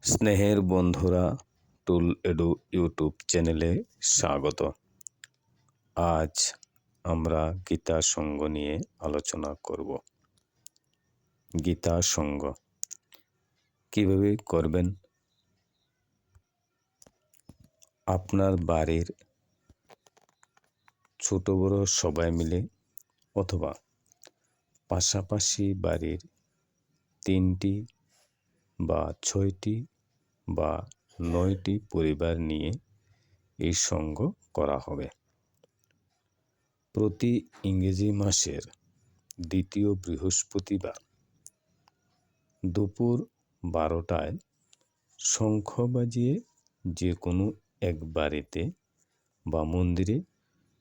স্নেহের বন্ধুরা, টুল edu YouTube চ্যানেলে স্বাগত। আজ আমরা গীতা সঙ্গ নিয়ে আলোচনা করব। গীতা সঙ্গ কিভাবে করবেন? আপনার বাড়ির ছোট বড় সবাই মিলে অথবা পাশাপাশি বাড়ির 3টি বা 6টি বা 9টি পরিবার নিয়ে এই সঙ্গ করা হবে। প্রতি ইংরেজি মাসের 2য় বৃহস্পতিবার দুপুর 12টায় শঙ্খ বাজিয়ে যে কোনো এক বাড়িতে বা মন্দিরে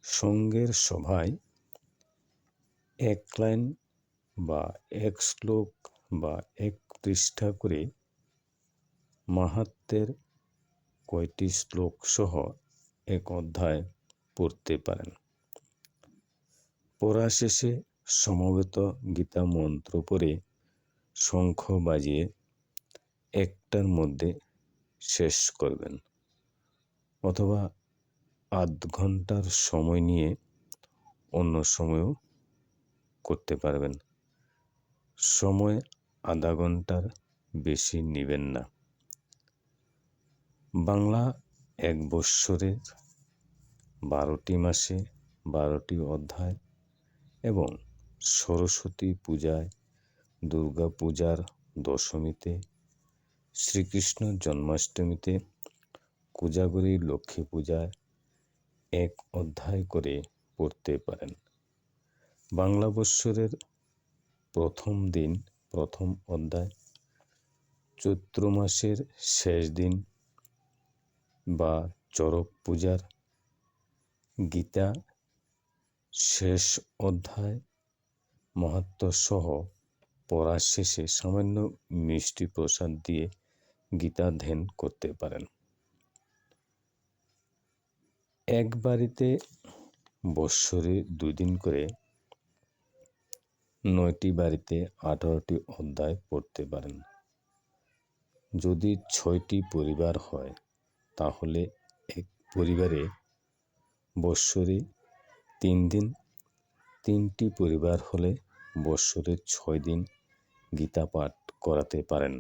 সঙ্গের সভায় 1 লাইন বা 1 শ্লোক বা 1 পৃষ্ঠা করে মাহাত্ম্যের কয়টি শ্লোক সহ 1 অধ্যায় পড়তে পারেন। পড়া শেষে সমবেত গীতা মন্ত্র পড়ে শঙ্খ বাজিয়ে 1টার মধ্যে শেষ করবেন, অথবা আধ ঘন্টার সময় নিয়ে অন্য সময়ও করতে পারবেন। সময় আধা ঘন্টার বেশি নেবেন না। বাংলা 1 বৎসরের 12টি মাসে 12টি অধ্যায় এবং সরস্বতী পূজায়, দুর্গা পূজার দশমীতে, শ্রীকৃষ্ণ জন্মাষ্টমীতে, কোজাগরী লক্ষ্মী পূজায় 1 অধ্যায় করে পড়তে পারেন। বাংলা বৎসরের প্রথম দিন প্রথম অধ্যায়, চৈত্র মাসের শেষ দিন বা চড়ক পূজার গীতা শেষ অধ্যায় মাহাত্ম্য সহ পড়া শেষে সামান্য মিষ্টি প্রসাদ দিয়ে গীতা ধ্যান করতে পারেন। এক বাড়িতে বৎসরে 2 দিন করে 9টি বাড়িতে 18টি অধ্যায় পড়তে পারেন। যদি 6টি পরিবার হয় তাহলে এক পরিবারে বৎসরে 3 দিন, 3টি পরিবার হলে বৎসরে 6 দিন গীতা পাঠ করাতে পারেন।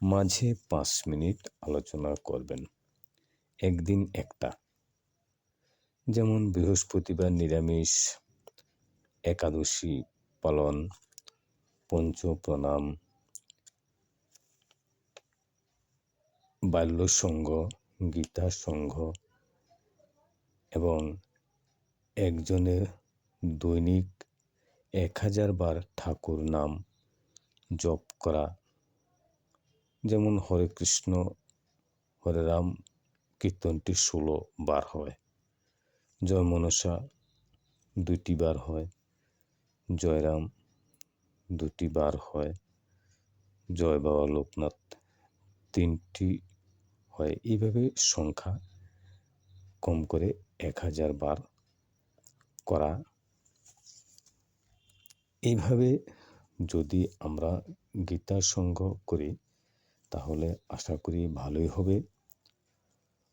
মাঝে 5 মিনিট আলোচনা করবেন। একদিন একটা, যেমন বৃহস্পতিবার নিরামিষ, একাদশী পালন, পঞ্চ প্রণাম, বাল্য সঙ্গ, গীতা সঙ্গ এবং একজনের দৈনিক 1000 বার ঠাকুর নাম জপ করা, যেমন হরে কৃষ্ণ হরে রাম কীর্তনটি 16 বার হয়, জয় মনসা 2টি বার হয়, জয়রাম 2টি বার হয়, জয় বাবা লোকনাথ 3টি হয়। এইভাবে সংখ্যা কম করে 1000 বার করা। এইভাবে যদি আমরা গীতা সঙ্গ করি তাহলে আশা করি ভালোই হবে।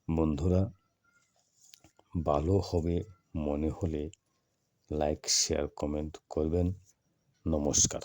বন্ধুরা, ভালো হবে মনে হলে লাইক, শেয়ার, কমেন্ট করবেন। নমস্কার।